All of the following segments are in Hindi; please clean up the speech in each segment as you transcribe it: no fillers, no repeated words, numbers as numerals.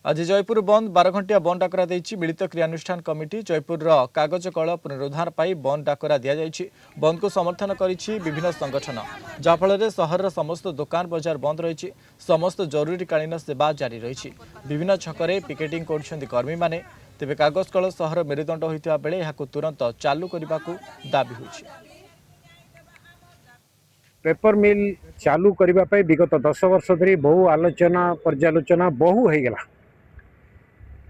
आज जयपुर बंद 12 घंटिया बंद डाकरा देछि मिलित क्रियानुष्ठान कमिटी जयपुर कागज कल पुनरुद्धार पाई बंद डाकरा दिया जाइछि। बंद को समर्थन करिछि विभिन्न संगठन जाफल सहर समस्त दुकान बाजार बंद रही समस्त जरूरीकालीन सेवा जारी रही विभिन्न छकरे पिकेटिंग कर कर्मी माने तेबे कागज कल सहर मेरुदंड होइतिबा बेले एहाकु तुरंत चालू करबाकू दाबी होइछि। पेपर मिल चालू करने विगत 10 वर्ष धरी बहु आलोचना पर्यालोचना बहु हो गला।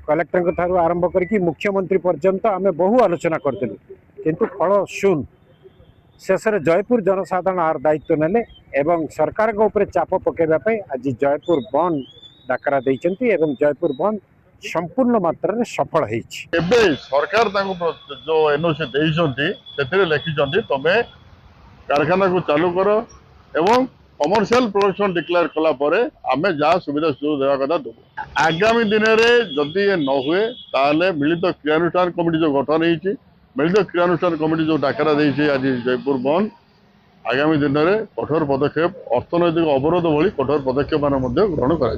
कलेक्टर ठारू आरंभ करके मुख्यमंत्री पर्यंत आम बहु आलोचना करूँ किंतु फल शून्य। शेष जयपुर जनसाधारण आर दायित्व नेले एवं सरकार के ऊपर चाप पकड़ापी आज जयपुर बंद डाकरा देइचंती एवं जयपुर बंद संपूर्ण मात्रा सफल होइछि। सरकार जो एनओसी देइचंती लिखिं तमें कारखाना को चालू कर एवं कमर्शियल प्रोडक्शन डिक्लेयर कला परे आमे जहाँ सुविधा सुযোগ देवा कथा देव। आगामी दिन में जदि न हुए ताले मिलित क्रियानुष्ठान कमिटी जो गठन होती मिलित क्रियानुष्ठान कमिटी जो डाकरा देइछि आज जयपुर बंद आगामी दिन में कठोर पदक्षेप अर्थनैतिक अवरोध भली कठोर पदक्षेप ग्रहण कर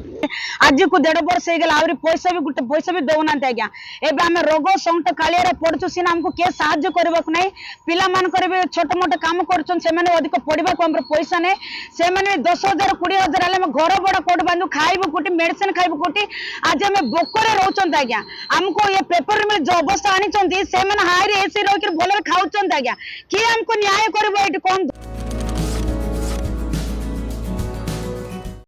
आज को 1.5 वर्ष हो गला आउरी पैसा भी गुटे पैसा भी दौना आज्ञा एबे आम रोग संकट कालिया पड़चु सीना हमको किए साहाय्य करबा को नहीं पिला मान करे छोट मोट काम करछन से माने अधिक पढ़िबा को हमर पैसा ने से माने 10,000 20,000 आले हम घर बड़ा कोट बांधु खाइबो कोटी मेडिसिन खाइबो कोटी आज हम बोकरे रहउछन आज्ञा हमको ये पेपर में जो अवस्था आनी चंदी से माने हाई रे एसी रह के भले खाउछन आज्ञा कि हमको न्याय करबो एटी कोन।